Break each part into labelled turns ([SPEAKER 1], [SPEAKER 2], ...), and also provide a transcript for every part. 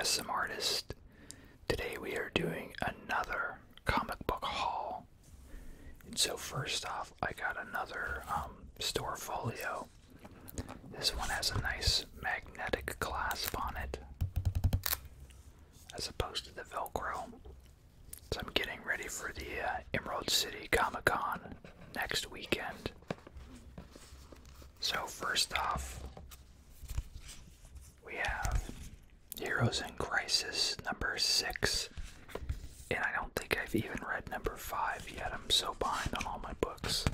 [SPEAKER 1] ASM artist. Today we are doing another comic book haul. And so first off, I got another store folio. This one has a nice magnetic clasp on it, as opposed to the Velcro. So I'm getting ready for the Emerald City Comic Con next weekend. So first off, we have Heroes in Crisis number 6. And I don't think I've even read number 5 yet. I'm so behind on all my books.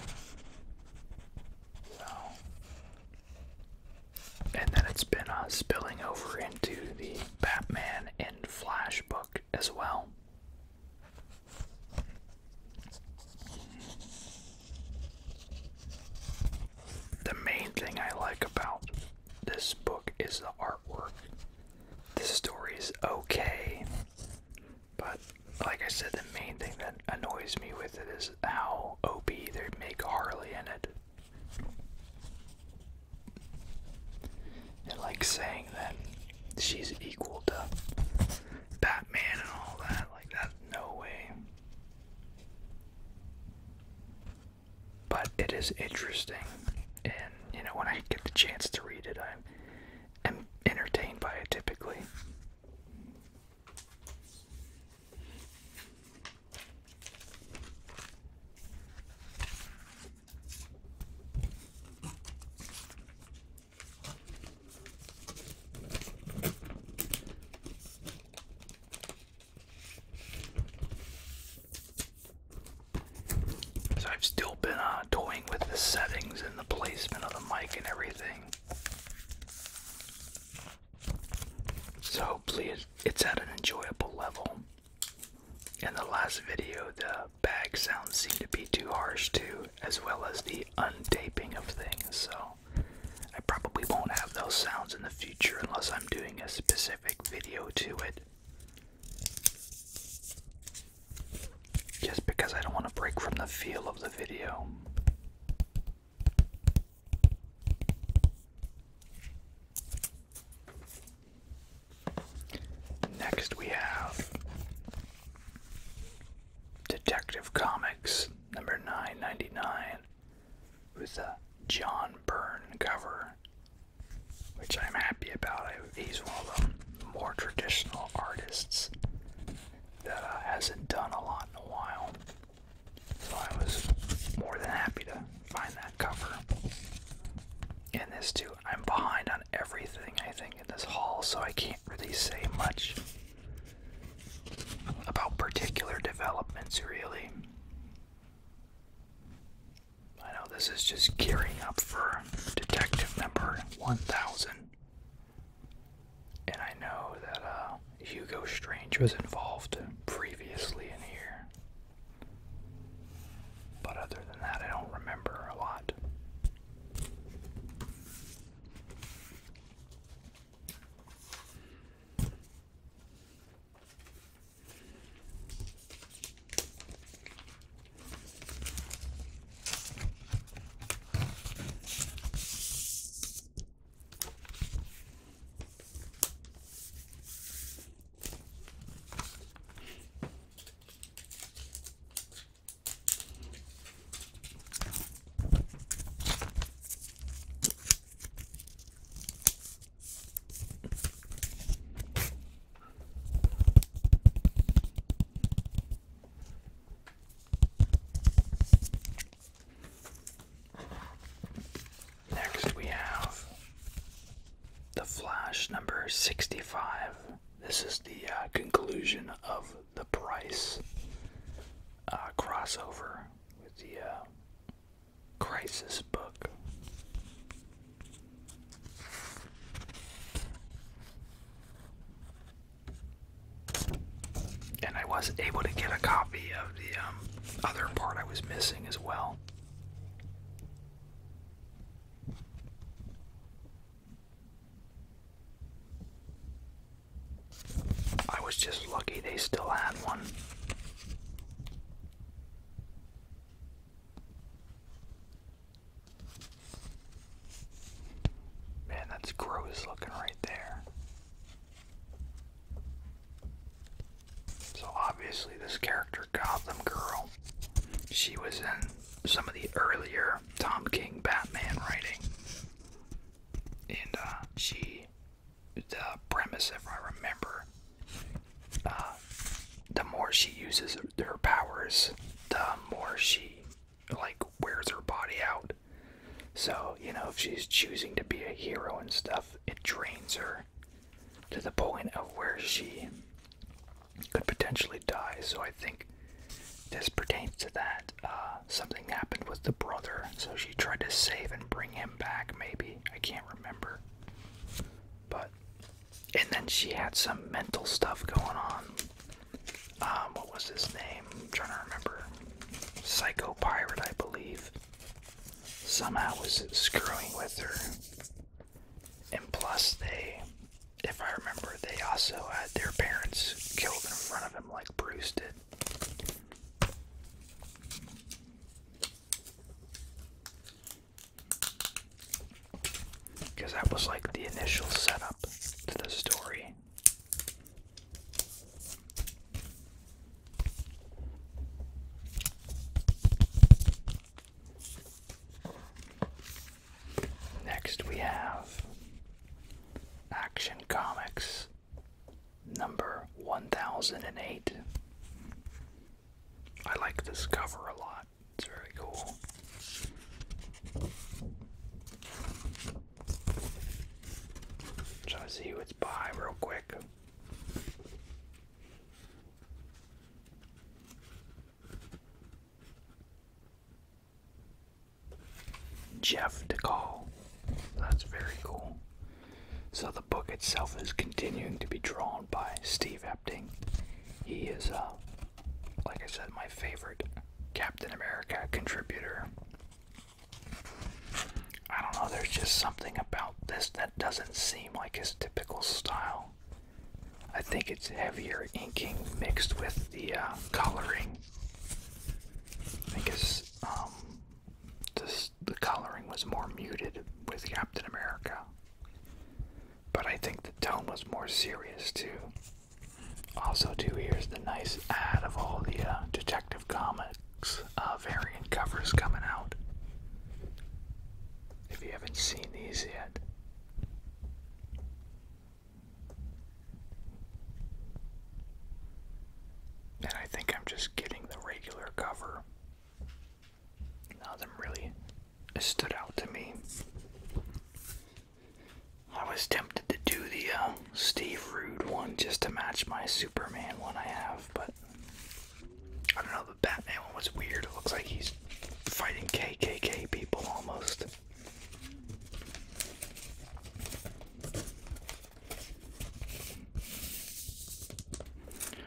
[SPEAKER 1] So, and then it's been spilling over into the Batman and Flash book as well. The main thing I like about this book is the artwork. The story's okay, but like I said, the main thing that annoys me with it is how OP they make Harley in it. And like saying that she's equal to Batman and all that, like that's no way. But it is interesting, and you know, when I get the chance to read it, I'm entertained by it typically. So I've still been toying with the settings and the placement of the mic and everything. So hopefully it's at an enjoyable level. In the last video, the bag sounds seem to be too harsh too, as well as the untaping of things, so I probably won't have those sounds in the future unless I'm doing a specific video to it. Just because I don't want to break from the feel of the video. Next we have Detective Comics number 999 with a John Byrne cover, which I'm happy about. He's one of the more traditional artists that hasn't done a lot in a while, so I was more than happy to find that cover. And this too, I'm behind on everything I think in this haul, so I can't really say much about particular developments really. I know this is just gearing up for Detective number 1000. And I know that Hugo Strange was involved previously in here. But other than that, I don't remember a lot. Number 65. This is the conclusion of the Price crossover with the Crisis book. And I was able to get a copy of the other part I was missing as well. I was just lucky they still had one. Man, that's gross looking right there. she was in some of the earlier Tom King Batman writing. And the premise, if I remember, the more she uses her powers, the more she, like, wears her body out. So, you know, if she's choosing to be a hero and stuff, it drains her to the point of where she could potentially die. So I think this pertains to that. Something happened with the brother, so she tried to save and bring him back, maybe. I can't remember. But, and then she had some mental stuff going on. What was his name? I'm trying to remember. Psycho Pirate, I believe. Somehow was screwing with her. And plus they, if I remember, they also had their parents killed in front of him like Bruce did. Because that was like the initial setup to the story. Next we have Action Comics number 1008. I like this cover a lot. It's very cool. Try to see who it's by real quick. Jeff DeCall. That's very cool. So the book itself is continuing to be drawn by Steve Epting. He is, like I said, my favorite Captain America contributor. I don't know, there's just something about this that doesn't seem like his typical style. I think it's heavier inking mixed with the coloring. I think the coloring was more muted with Captain America. But I think the tone was more serious too. Also too, here's the nice ad of all the Detective Comics variant covers coming out. If you haven't seen these yet. And I think I'm just getting the regular cover. None of them really stood out to me. I was tempted to do the Steve Rude one just to match my Superman one I have, but I don't know, the Batman one was weird. It looks like he's fighting KKK people almost.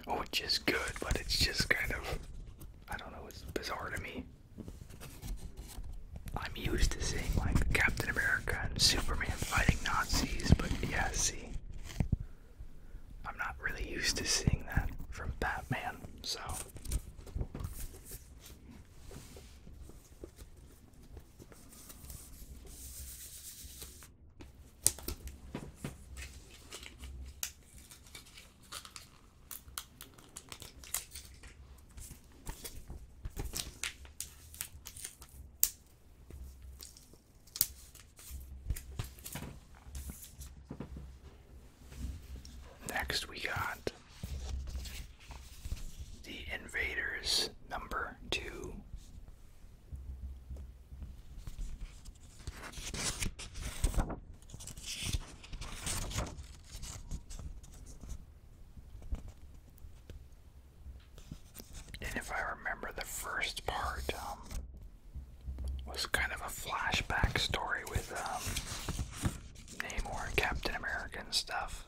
[SPEAKER 1] Which is good, but it's just kind of, I don't know, it's bizarre to me. I'm used to seeing like Captain America and Superman fighting Nazis, but yeah, see, I'm not really used to seeing that from Batman, so. Next we got the Invaders number 2. And if I remember, the first part was kind of a flashback story with Namor and Captain America and stuff.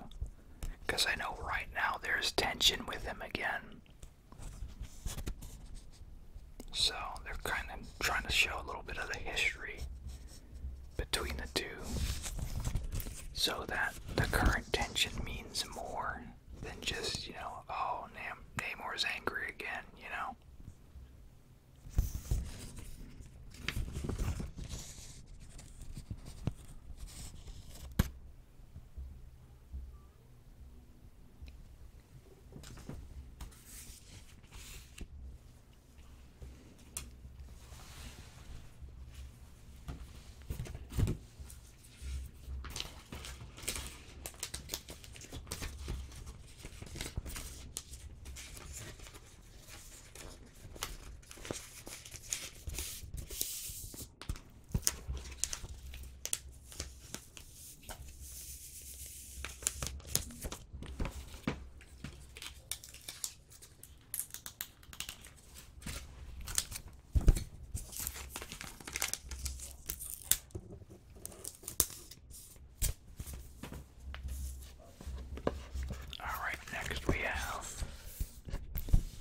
[SPEAKER 1] Because I know right now there's tension with him again. So they're kind of trying to show a little bit of the history between the two. So that the current tension means more than just, you know, oh, Namor's angry again, you know. Next we have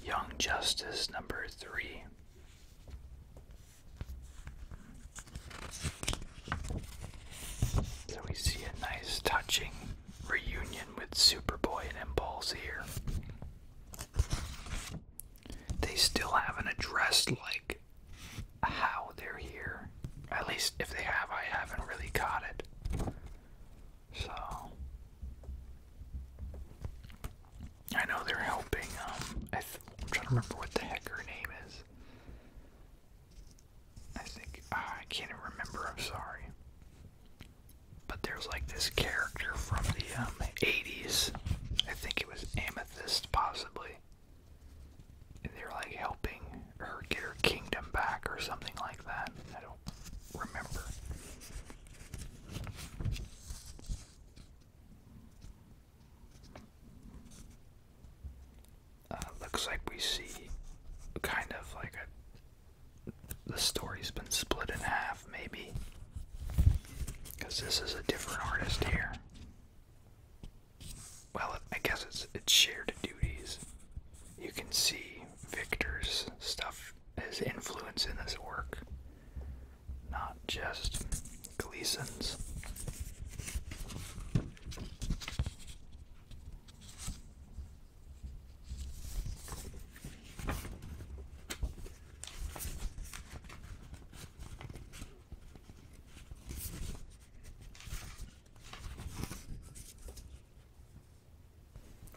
[SPEAKER 1] Young Justice number 3. So we see a nice touching reunion with Superboy and Impulse here. They still haven't addressed like how they're here. At least if they have, I haven't really caught it. So I know they're helping. I'm trying to remember what the heck her name is. I think I can't even remember. I'm sorry. But there's like this character from the 80s. I think it was Amethyst, possibly. And they're like helping her get her kingdom back or something like that. I don't remember. Looks like we see kind of like the story's been split in half, maybe. Because this is a different artist here. Well, I guess it's shared duties. You can see Victor's stuff, his influence in this work, not just Gleason's.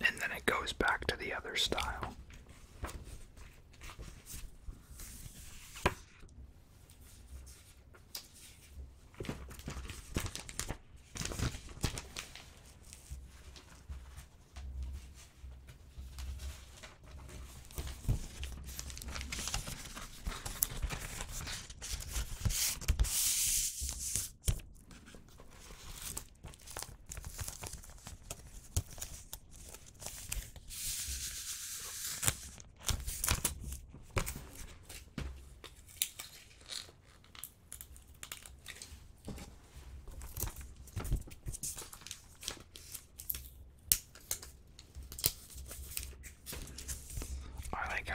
[SPEAKER 1] And then it goes back to the other style.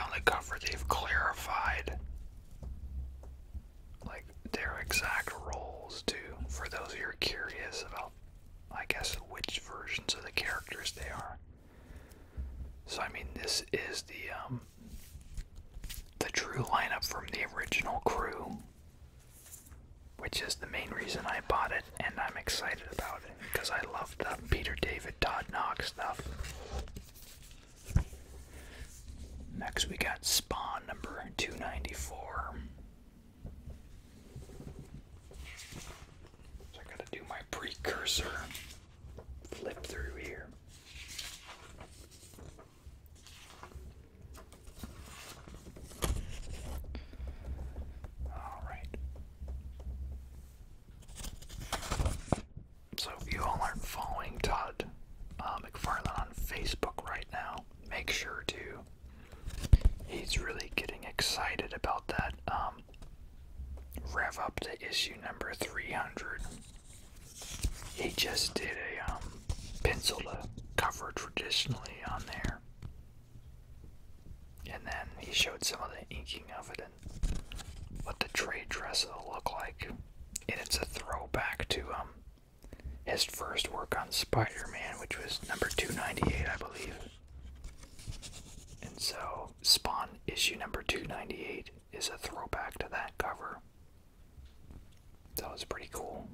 [SPEAKER 1] On the cover they've clarified like their exact roles too, for those who are curious about, I guess, which versions of the characters they are. So I mean, this is the true lineup from the original crew, which is the main reason I bought it, and I'm excited about it because I love the Peter David Todd Knox stuff. Next we got Spawn number 294. So I gotta do my precursor flip through here. Alright. So if you all aren't following Todd McFarlane on Facebook right now, make sure to. He's really getting excited about that rev up to issue number 300. He just did a pencil to cover traditionally on there, and then he showed some of the inking of it and what the trade dress will look like. And it's a throwback to his first work on Spider-Man, which was number 298, I believe. And so Spawn issue number 298 is a throwback to that cover. That was pretty cool.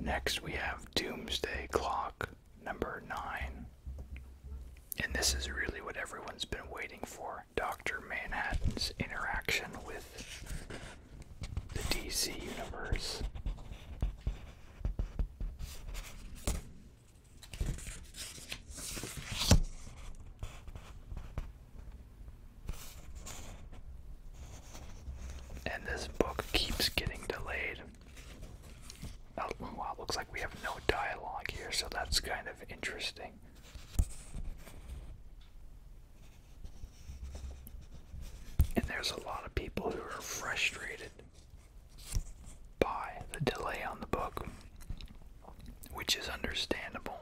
[SPEAKER 1] Next we have Doomsday Clock number 9. And this is really what everyone's been waiting for, Dr. Manhattan's interaction with the DC universe. And this book keeps getting delayed. Oh, well, it looks like we have no dialogue here, so that's kind of interesting. And there's a lot of people who are frustrated by the delay on the book, which is understandable.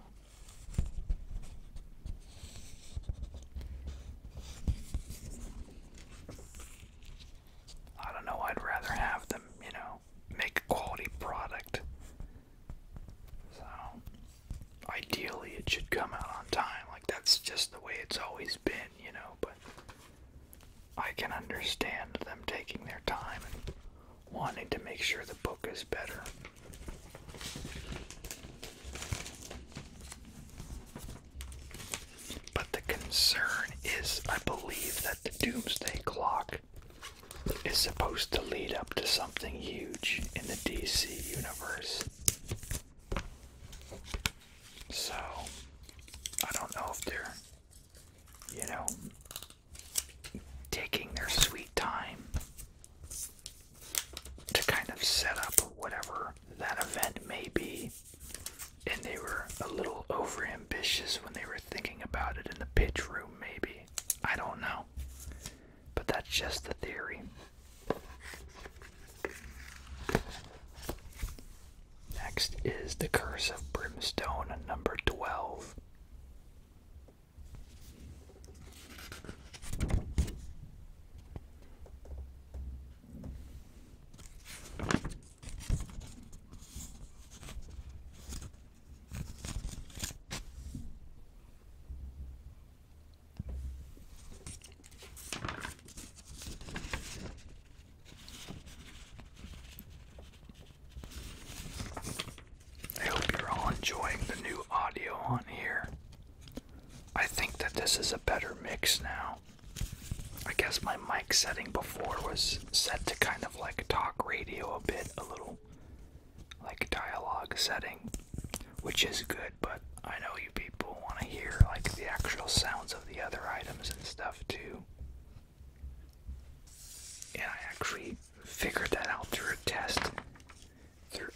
[SPEAKER 1] I don't know, I'd rather have them, make a quality product. So, ideally it should come out on time. Like, that's just the way it's always been, but I can understand them taking their time and wanting to make sure the book is better. But the concern is, I believe that the Doomsday Clock is supposed to lead up to something huge in the DC universe. So, I don't know if they're, taking their sweet time to kind of set up whatever that event may be. And they were a little overambitious when they were thinking about it in the pitch room, maybe. I don't know. But that's just the theory. Next is The Curse of Brimstone, number 12. Enjoying the new audio on here. I think that this is a better mix now. I guess my mic setting before was set to kind of like talk radio a bit, a little like dialogue setting, which is good, but I know you people want to hear like the actual sounds of the other items and stuff too. And I actually figured that out through a test.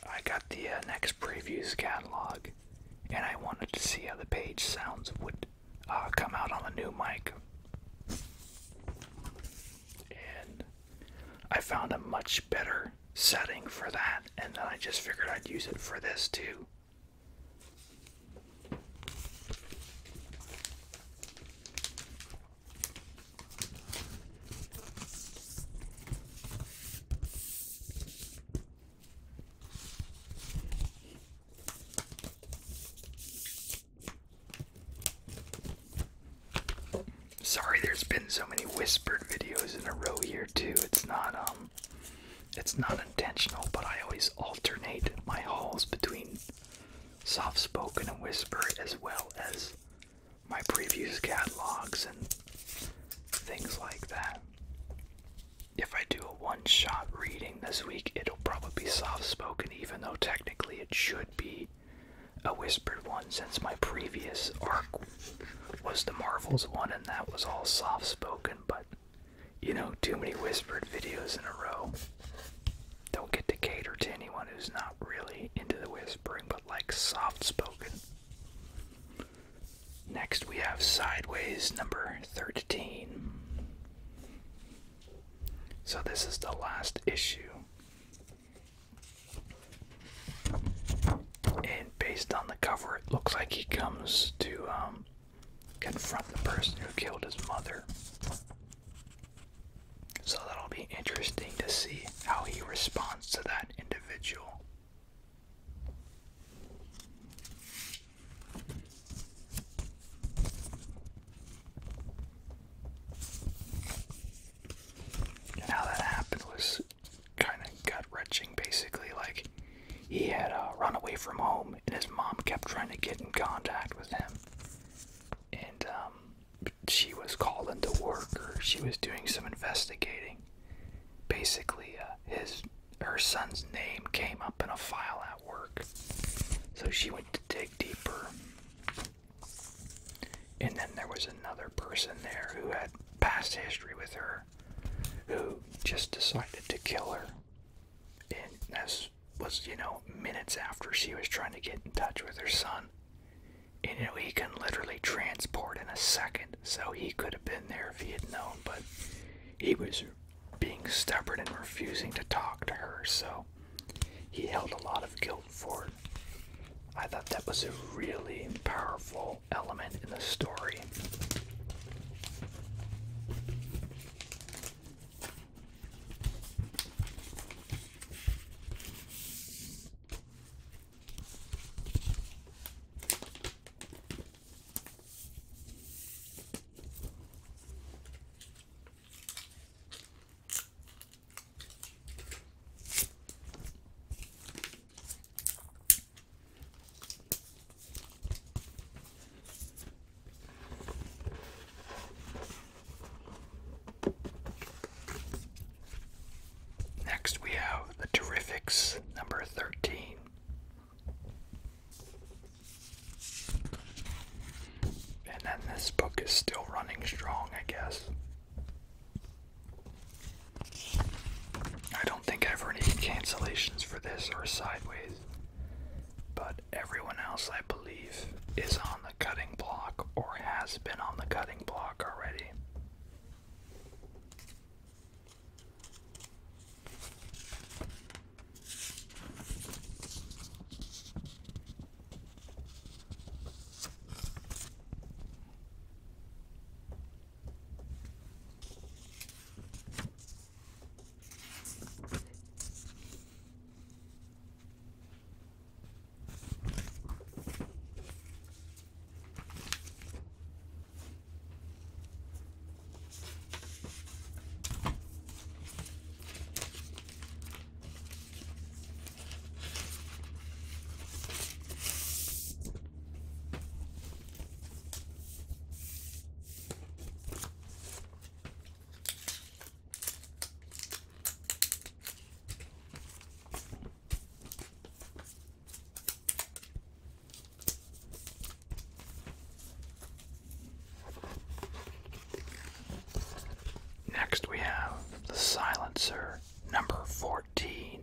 [SPEAKER 1] I got the next previews catalog, and I wanted to see how the page sounds would come out on the new mic. And I found a much better setting for that, and then I just figured I'd use it for this too. Sorry, there's been so many whispered videos in a row here too. It's not intentional, but I always alternate my hauls between soft-spoken and whisper, as well as my previews catalogs and things like that. If I do a one-shot reading this week, it'll probably be soft-spoken, even though technically it should be a whispered one, since my previous arc was the Marvels one and that was all soft-spoken. But too many whispered videos in a row don't get to cater to anyone who's not really into the whispering but like soft-spoken. Next we have Sideways number 13. So this is the last issue, and based on the cover it looks like he comes to confront the person who killed his mother. So that'll be interesting to see how he responds to that individual. And how that happened was kind of gut-wrenching, basically. Like, he had run away from home and his mom kept trying to get in contact with him. And she was calling she was doing some investigating. Basically, her son's name came up in a file at work, so she went to dig deeper. And then there was another person there who had past history with her, who just decided to kill her. And this was, minutes after she was trying to get in touch with her son. And he can literally transport in a second, so he could have been there if he had known, but he was being stubborn and refusing to talk to her, so he held a lot of guilt for it. I thought that was a really powerful element in the story. Next we have The Terrifics, number 13. And then this book is still running strong, I guess. I don't think I've heard any cancellations for this or Sideways, but everyone else, I believe, is on the cutting block or has been on the cutting block already. Next we have The Silencer, number 14.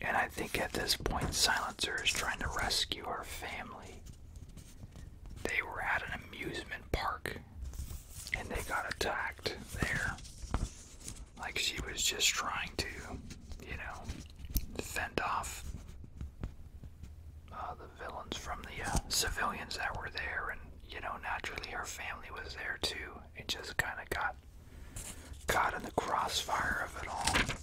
[SPEAKER 1] And I think at this point, Silencer is trying to rescue her family. They were at an amusement park, and they got attacked there. Like she was just trying to, fend off the villains from the civilians that were there, and, naturally her family was there too. It just kind of got caught in the crossfire of it all.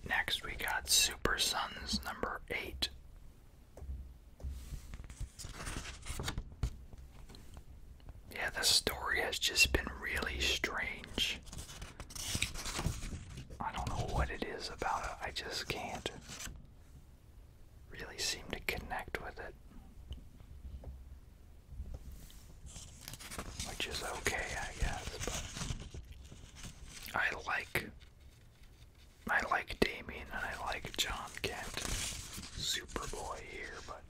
[SPEAKER 1] Next we got Super Sons number 8. Yeah, the story has just been really strange. I don't know what it is about it. I just can't really seem to connect with it. Which is okay, I guess, but I like Damien and I like John Kent, Superboy here, but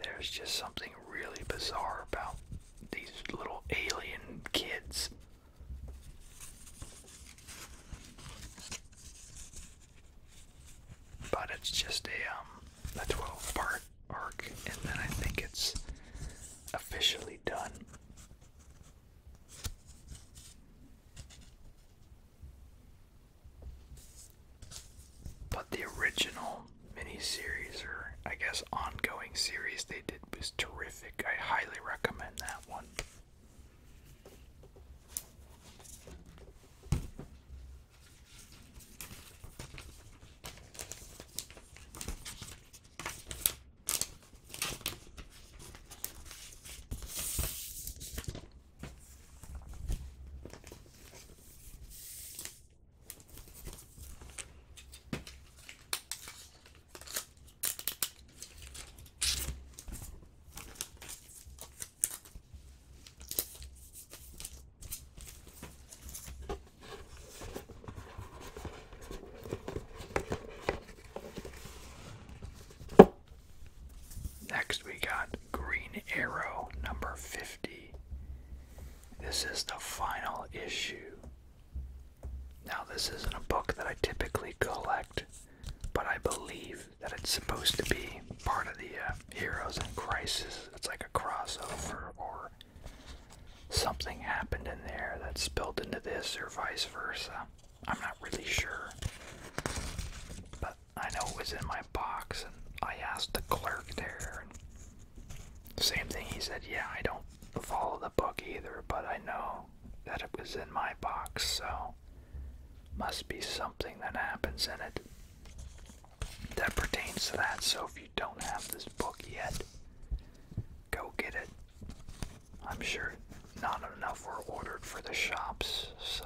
[SPEAKER 1] There's just something really bizarre about these little alien kids. But it's just a 12-part arc, and then I think it's officially done. But the original miniseries, or I guess ongoing series they did, was terrific. I highly recommend that one. Next we got Green Arrow number 50. This is the final issue. Now this isn't a book that I typically collect, but I believe that it's supposed to be part of the Heroes in Crisis. It's like a crossover, or something happened in there that spilled into this, or vice versa. I'm not really sure, but I know it was in my box, and I asked the clerk there, and same thing, he said, yeah, I don't follow the book either, but I know that it was in my box, so must be something that happens in it that pertains to that. So if you don't have this book yet, go get it. I'm sure not enough were ordered for the shops, so.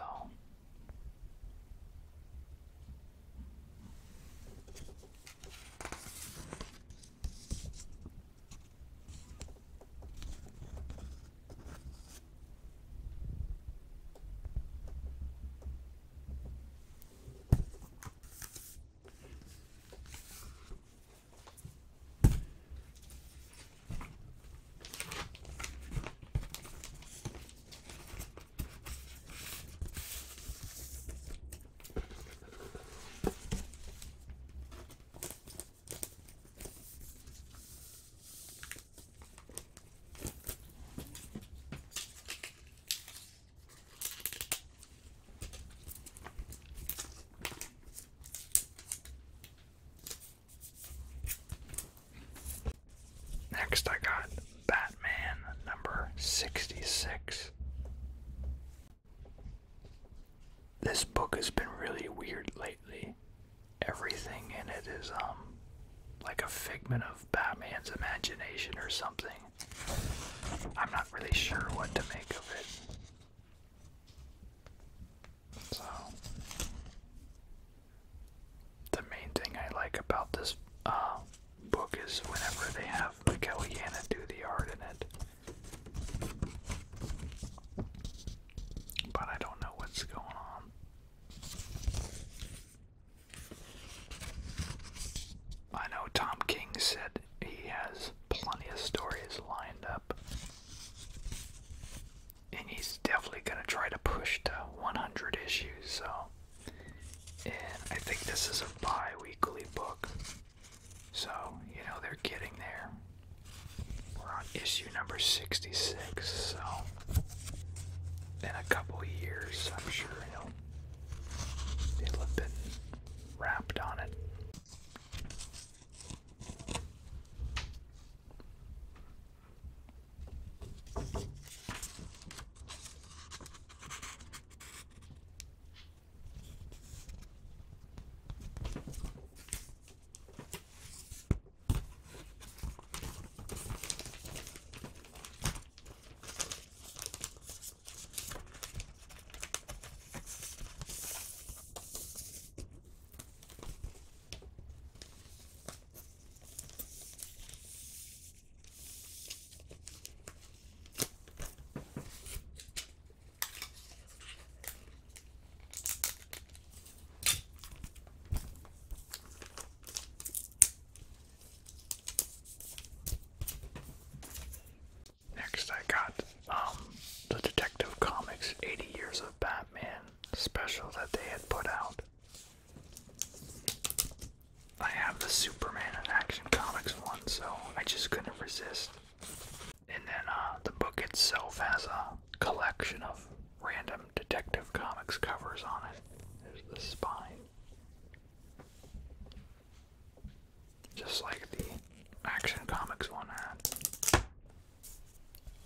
[SPEAKER 1] Next I got Batman number 66. This book has been really weird lately. Everything in it is like a figment of Batman's imagination or something. I'm not really sure what to make of it. So the main thing I like about this book is whenever they have Kellyanna do the art in it. But I don't know what's going on. I know Tom King said he has plenty of stories lined up. And he's definitely going to try to push to 100 issues, so. And I think this is a bi-weekly book. So, you know, they're getting there. We're on issue number 66, so in a couple years, I'm sure it'll have been wrapped on it. Action Comics one, so I just couldn't resist. And then the book itself has a collection of random Detective Comics covers on it. There's the spine. Just like the Action Comics one had.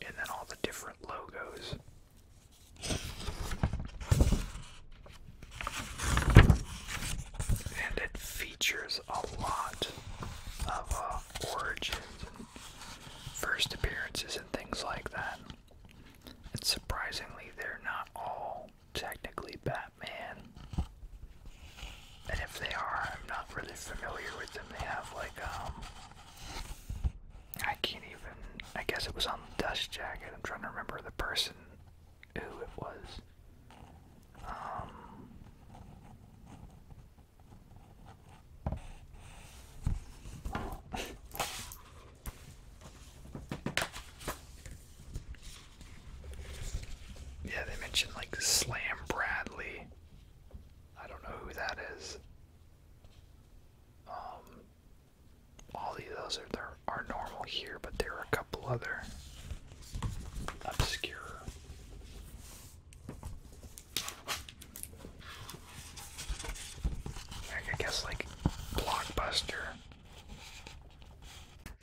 [SPEAKER 1] And then all the different logos. And it features a lot of origins and first appearances and things like that. And surprisingly, they're not all technically Batman. And if they are, I'm not really familiar with them. They have like, I can't even, I guess it was on the dust jacket. I'm trying to remember the person who it was. Yeah, they mentioned like Slam Bradley. I don't know who that is. All of those are normal here, but there are a couple other obscure. I guess like Blockbuster.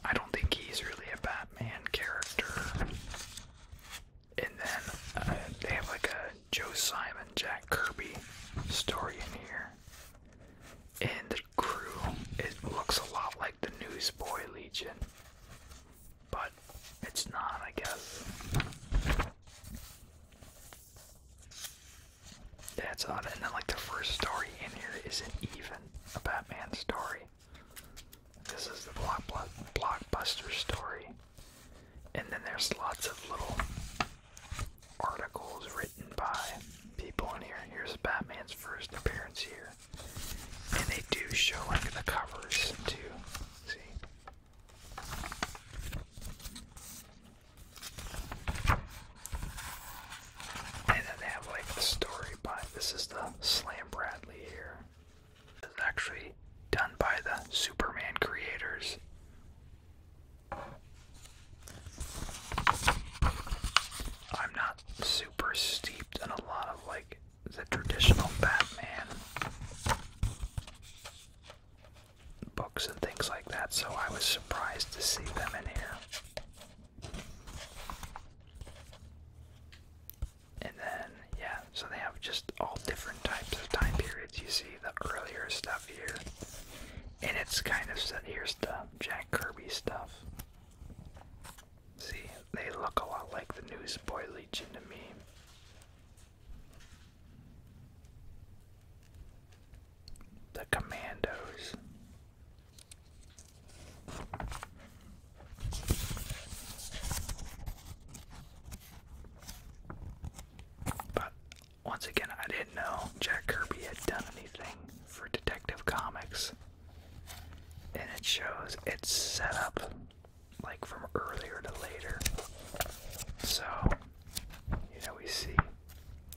[SPEAKER 1] I don't think he's really a Batman character. And then they have like a Joe Simon, Jack Kirby story in here. And the crew, it looks a lot like the Newsboy Legion. But it's not, I guess. That's odd. And then like the first story in here isn't even a Batman story. This is the Blockbuster story. And then there's lots of little articles written by people in here. Here's Batman's first appearance here. And they do show like the covers too. See? And then they have like the story by, this is the Slam Bradley here. This is actually done by the Superman creators. I'm not super steeped in a lot of like the traditional Batman books and things like that, so I was surprised to see them in here. And then, yeah, so they have just all different types of time periods. You see the earlier stuff here, and it's kind of set, here's the Jack Kirby stuff. See, they look a lot like the Newsboy Legion to me. The Commandos. But once again, I didn't know Jack Kirby had done anything for Detective Comics. And it shows it's set up like from earlier to later. So, you know, we see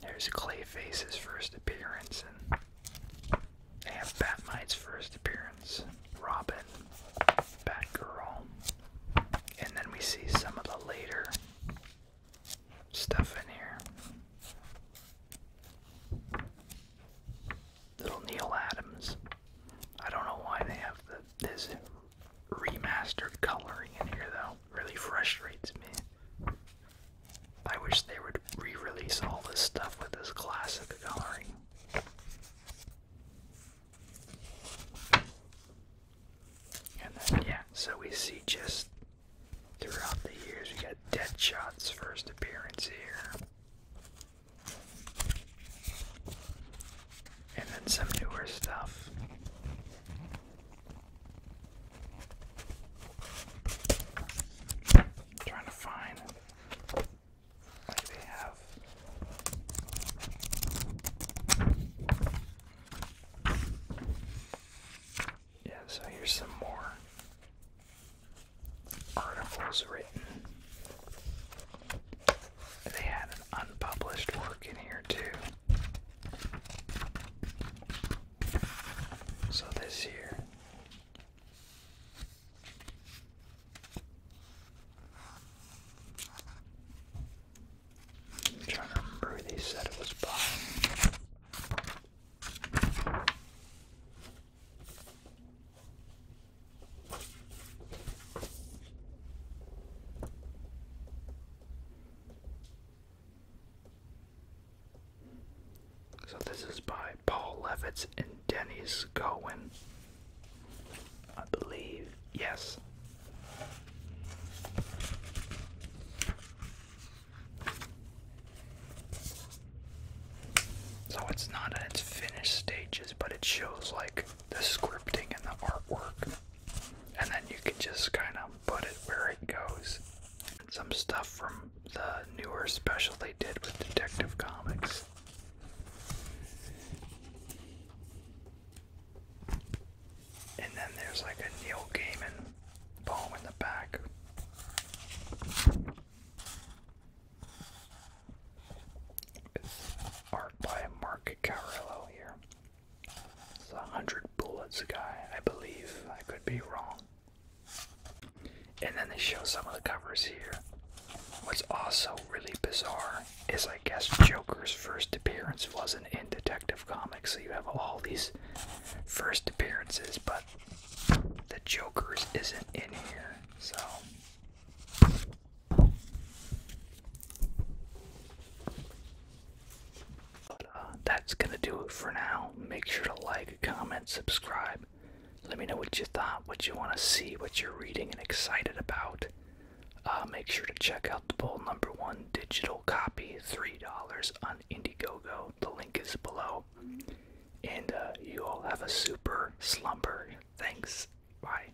[SPEAKER 1] there's Clayface's first appearance, and they have Batmite's first appearance, Robin, Batgirl, and then we see some of the later stuff in here. Little Neil Adams. I don't know why they have this remastered coloring in here though. Really frustrates me. I wish they would re-release all this stuff with this classic coloring. And then, yeah, so we see just throughout the years, we got Deadshot's first appearance here. And then some newer stuff. Trying to find, like they have. Yeah, so here's some more articles written. They had an unpublished work in here too. So this here it's in Denny's Cohen. I believe. Yes. So it's not in its finished stages, but it shows like the scripting and the artwork. And then you can just kind of put it where it goes. Some stuff from the newer special they did with Detective Comics. And then there's like a Neil Gaiman poem in the back. With art by Mark Carrillo here. It's 100 Bullets guy, I believe. I could be wrong. And then they show some of the covers here. What's also really bizarre is I guess Joker's first appearance wasn't in Detective Comics, so you have all these first appearances, but the Joker's isn't in here, so. But that's gonna do it for now. Make sure to like, comment, subscribe. Let me know what you thought, what you want to see, what you're reading and excited about. Make sure to check out the Bull #1 digital copy, $3 on Indiegogo. The link is below. And you all have a super slumber. Thanks. Bye.